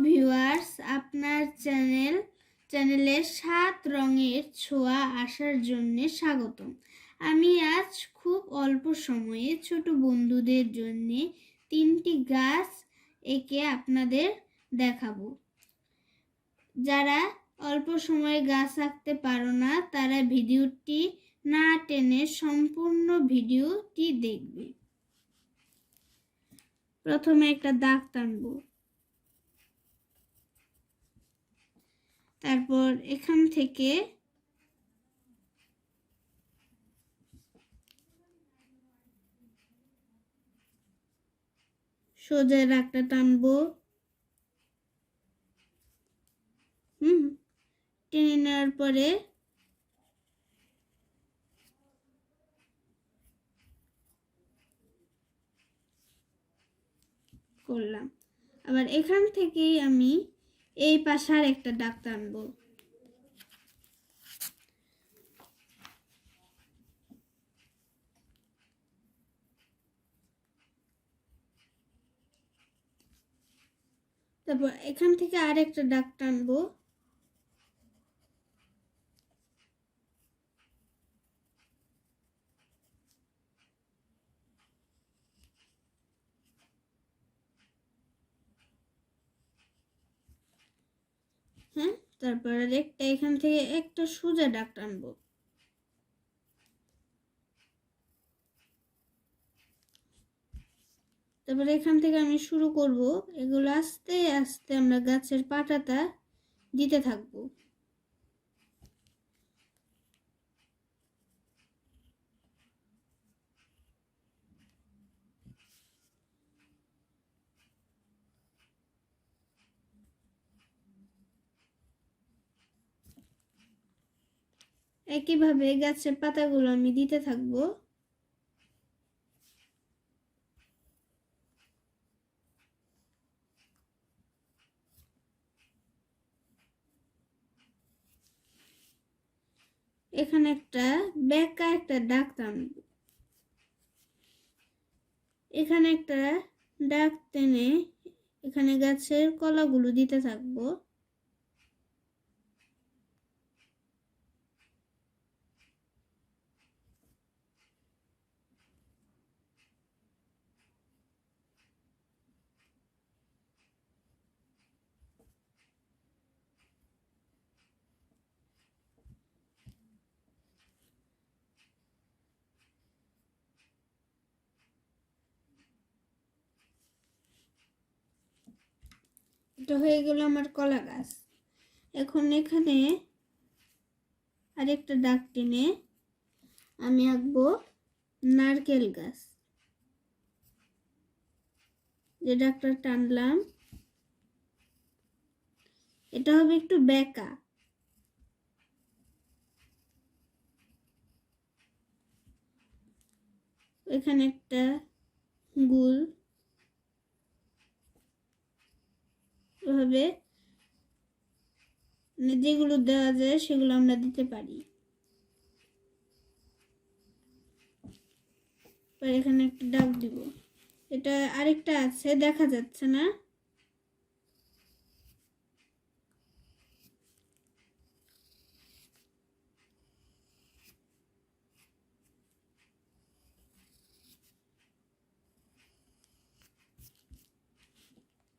Viewers, আপনার চ্যানেলে 7 রঙের ছোঁয়া আসার জন্য স্বাগতম। আমি আজ খুব অল্প সময়ে ছোট বন্ধুদের জন্য 3টি গাছ এঁকে আপনাদের দেখাবো। যারা অল্প সময়ে গাছ আঁকতে পারো না, তারা ভিডিওটি না টেনে সম্পূর্ণ ভিডিওটি দেখবে। প্রথমে একটা দাগ টানবো, তারপর এখান থেকে সোজা দাগটা টানবো। টেনে নেওয়ার পরে করলাম। আবার এখান থেকেই আমি এই পাশে আর একটা দাগ টানবো। তারপর এখান থেকে আর একটা দাগ টানবো। তারপর একটা এখান থেকে একটা সোজা দাগ টানবো। তারপরে এখান থেকে আমি শুরু করব। এগুলো আস্তে আস্তে আমরা গাছের পাতাটা দিতে থাকবো। একইভাবে গাছের পাতাগুলো আমি দিতে থাকবো। এখানে একটা বেঁকা একটা দাগ টানবো। এখানে একটা দাগ টেনে এখানে গাছের কলাগুলো দিতে থাকবো। এটা হয়ে গেল আমার কলা গাছ। এখন এখানে আরেকটা দাগ টেনে আমি আঁকবো নারকেল গাছ। যে দাগটা টানলাম এটা হবে একটু বেঁকা। এখানে একটা গোল এভাবে যেগুলো দেওয়া যায় সেগুলো আমরা দিতে পারি। এখানে একটা দাগ দিব। এটা আরেকটা আছে, দেখা যাচ্ছে না।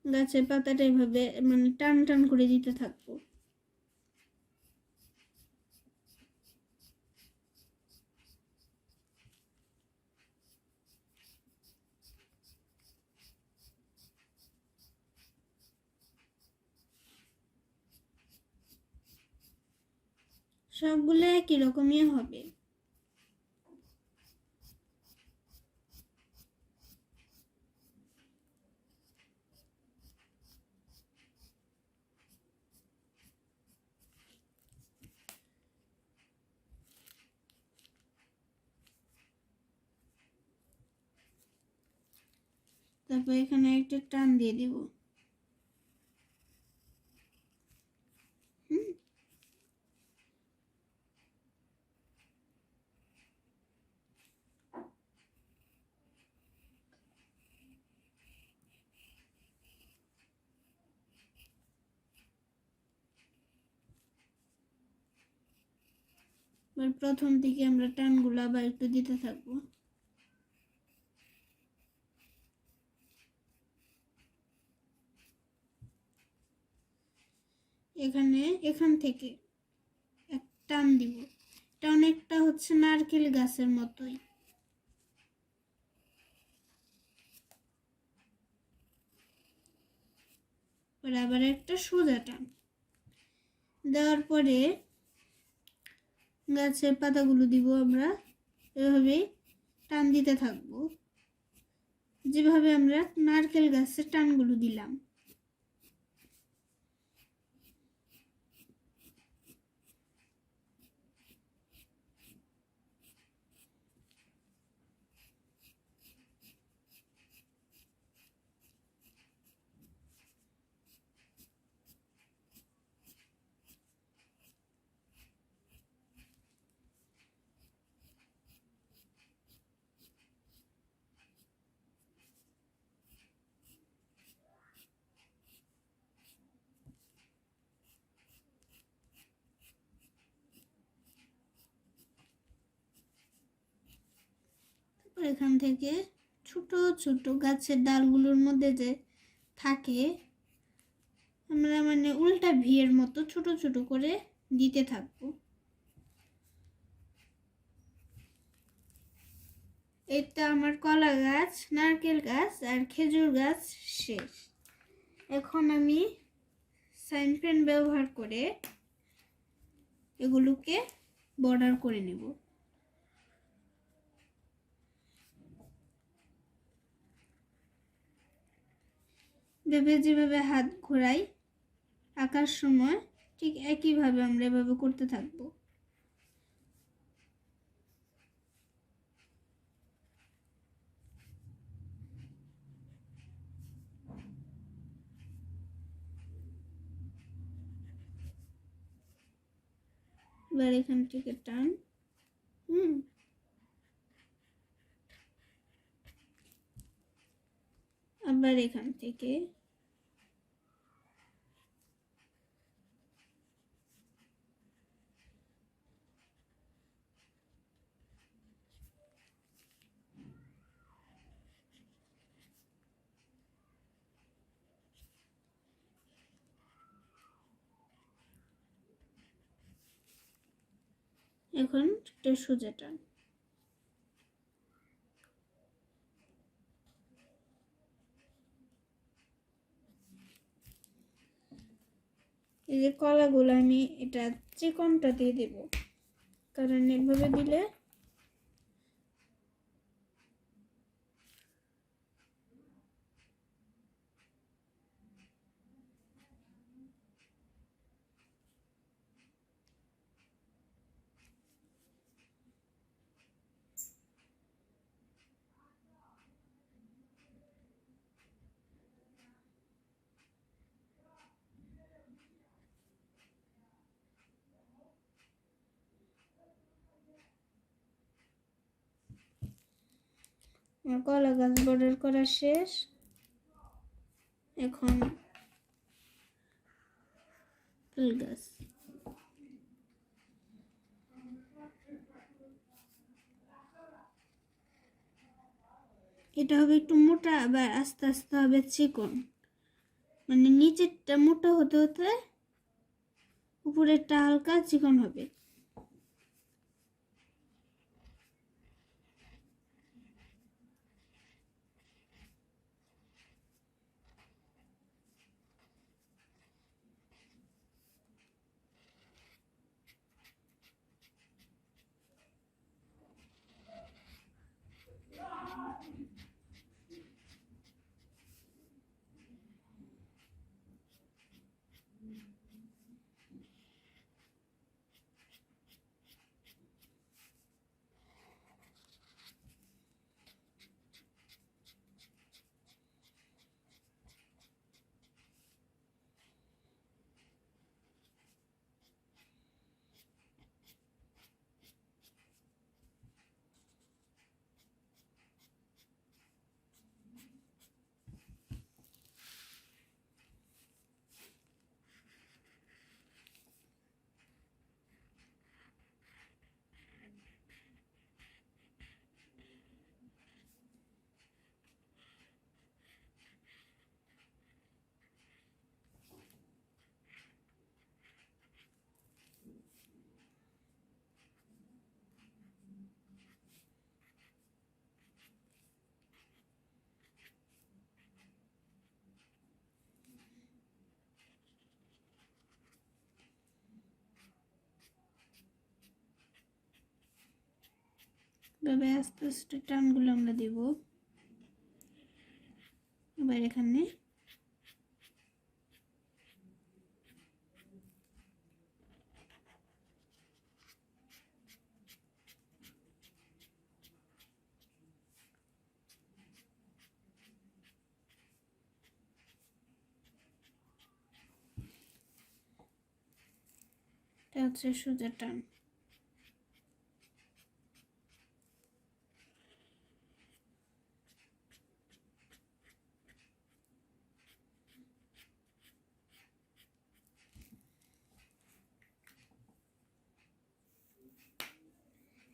গাছের পাতাটা এভাবে মানে টান টান করে দিতে থাকবো। সবগুলো একই রকমই হবে। তারপর এখানে একটা টান দিয়ে দিব। এবার প্রথম থেকে আমরা টানগুলো আবার একটু দিতে থাকবো। এখান থেকে এক টান দিব। এটা অনেকটা হচ্ছে নারকেল গাছের মতোই। আবার একটা সোজা টান দেওয়ার পরে গাছের পাতাগুলো দিব আমরা। এভাবে টান দিতে থাকবো, যেভাবে আমরা নারকেল গাছের টানগুলো দিলাম। এখান থেকে ছোট ছোট গাছের ডালগুলোর মধ্যে যে থাকে, আমরা মানে উল্টা ভিয়ের মতো ছোট ছোট করে দিতে থাকবো। এটা আমার কলা গাছ, নারকেল গাছ আর খেজুর গাছ শেষ। এখন আমি সাইন পেন ব্যবহার করে এগুলোকে বর্ডার করে নেব। যেভাবে হাত ঘোরাই আঁকার সময় ঠিক একইভাবে আমরা এভাবে করতে থাকবো। এবার এখান থেকে টান, আবার এখান থেকে এখন একটা সোজা টান। এই যে কলাগুলো আমি এটা চিকনটা দিয়ে দেব, কারণ এভাবে দিলে আমার কলা গাছ বর্ডার করা শেষ। এখন ফুল গাছ, এটা হবে একটু মোটা, আবার আস্তে আস্তে হবে চিকন। মানে নিচেরটা মোটা হতে হতে উপরেরটা হালকা চিকন হবে। এভাবে আস্তে আস্তে টানগুলো আমরা দেব। এবার এখানে এটা হচ্ছে সোজা টান।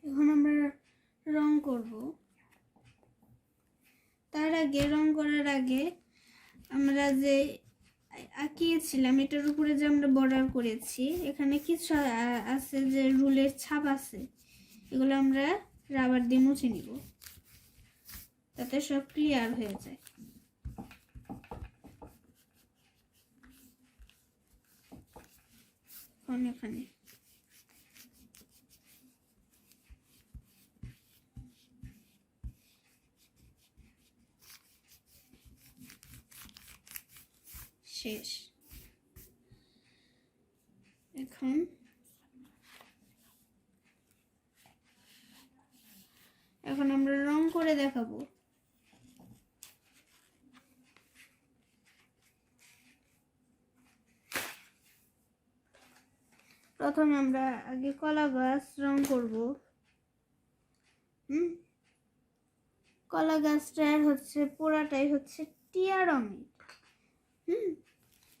এখন আমরা রং করব। তার আগে রং করার আগে আমরা যে আঁকিয়েছিলাম এটার উপরে যে আমরা বর্ডার করেছি, এখানে কিছু আছে যে রুলের ছাপ আছে, এগুলো আমরা রাবার দিয়ে মুছে নিব, তাতে সব ক্লিয়ার হয়ে যায়। এখানে শেষ। এখন আমরা রং করে দেখাবো। প্রথমে আমরা আগে কলা গাছ রং করব। কলা গাছটার হচ্ছে পুরাটাই হচ্ছে টিয়া রঙের।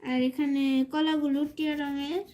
আর এখানে কলাগুলো টিয়া রঙের।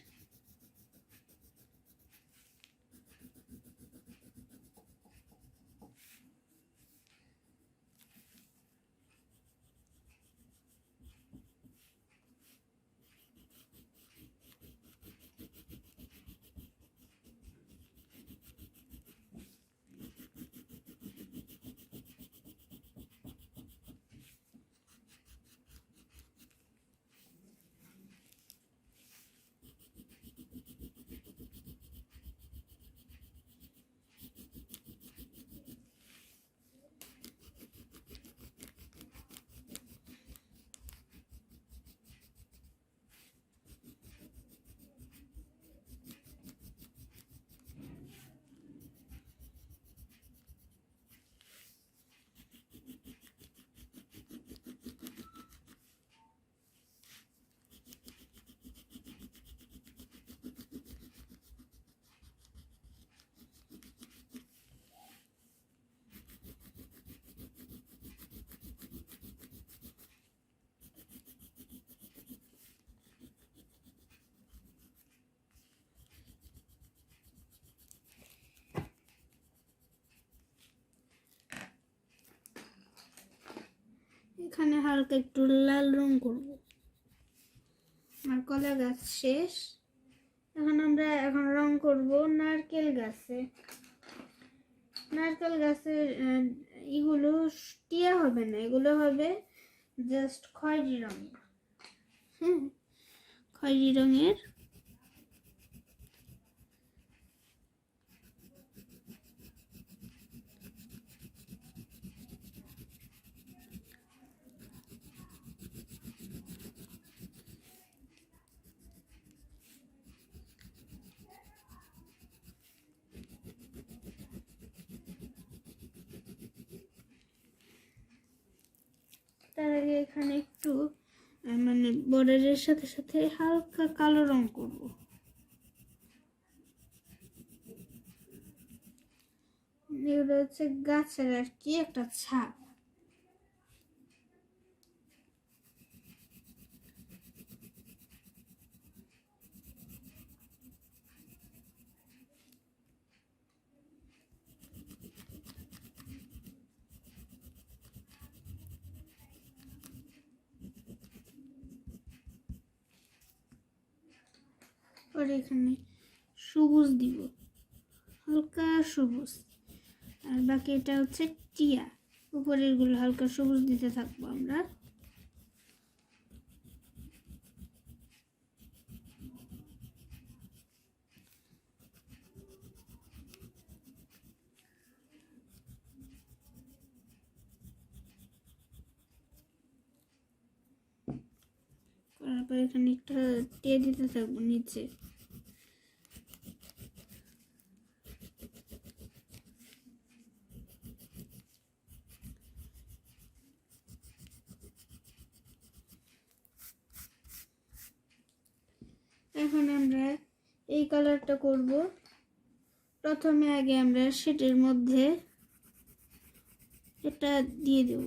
এখানে হালকা একটু লাল রং করব। আর কলা গাছ শেষ। এখন আমরা রং করব নারকেল গাছে। নারকেল গাছের এগুলো টিয়া হবে না, এগুলো হবে জাস্ট খয়েরি রঙের। খয়েরি রঙের। তার আগে এখানে একটু মানে বর্ডারের সাথে সাথে হালকা কালো রং করব। এগুলো হচ্ছে গাছের আর কি একটা ছাপ। পরে এখানে সবুজ দিব, হালকা সবুজ। আর বাকি এটা হচ্ছে টিয়া, উপরের গুলো হালকা সবুজ দিতে থাকবো আমরা। তারপর এখানে একটা দিয়ে দিতে থাকবো নিচে। এখন আমরা এই কালারটা করব। প্রথমে আগে আমরা শেডের মধ্যে এটা দিয়ে দেব।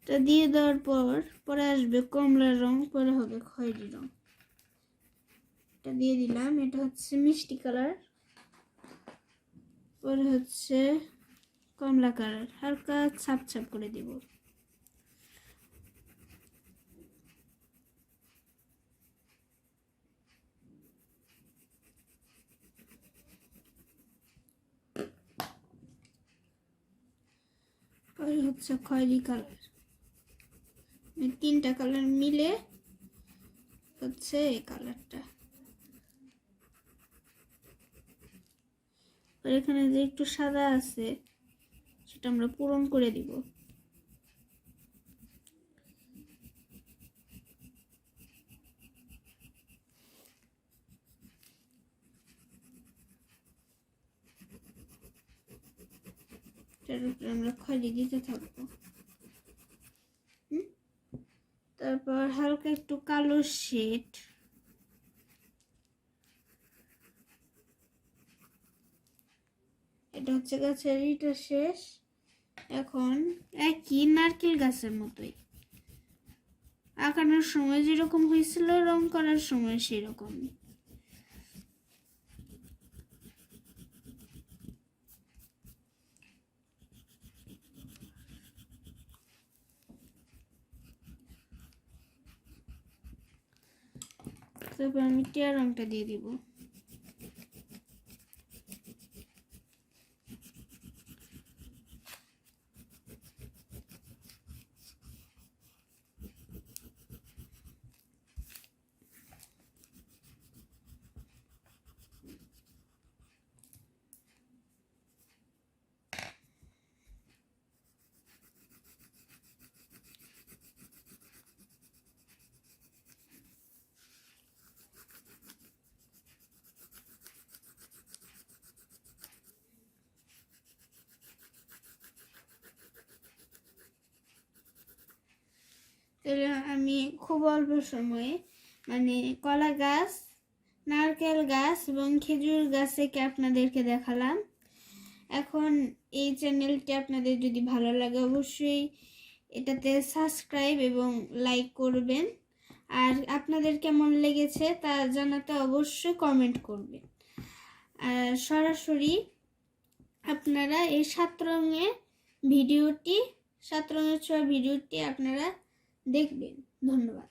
এটা দিয়ে দেওয়ার পর পরে আসবে কমলা রং, পরে হবে খয়েরি রং। এটা দিয়ে দিলাম, এটা হচ্ছে মিষ্টি কালার, পরে হচ্ছে কমলা কালার, হালকা ছাপ ছাপ করে দিব। পরে হচ্ছে খয়েরি কালার। তিনটা কালার মিলে হচ্ছে এই কালারটা। আর এখানে যে একটু সাদা আছে সেটা আমরা পূরণ করে দিব। এটার উপরে আমরা খয়েরি দিতে থাকবো। তারপর হালকা একটু কালো শেড, এটা হচ্ছে গাছের ইটা শেষ। এখন একই নারকেল গাছের মতোই আঁকানোর সময় যেরকম হয়েছিল রং করার সময় সেরকমই। তারপর আমি টিয়া রংটা দিয়ে দিব। তাহলে আমি খুব অল্প সময়ে মানে কলা গাছ, নারকেল গাছ এবং খেজুর গাছ থেকে আপনাদেরকে দেখালাম। এখন এই চ্যানেলটি আপনাদের যদি ভালো লাগে অবশ্যই এটাতে সাবস্ক্রাইব এবং লাইক করবেন। আর আপনাদের কেমন লেগেছে তা জানাতে অবশ্যই কমেন্ট করবেন। আর সরাসরি আপনারা এই 7 রঙের ভিডিওটি, 7 রঙের ছোঁয়া ভিডিওটি আপনারা দেখবেন। ধন্যবাদ।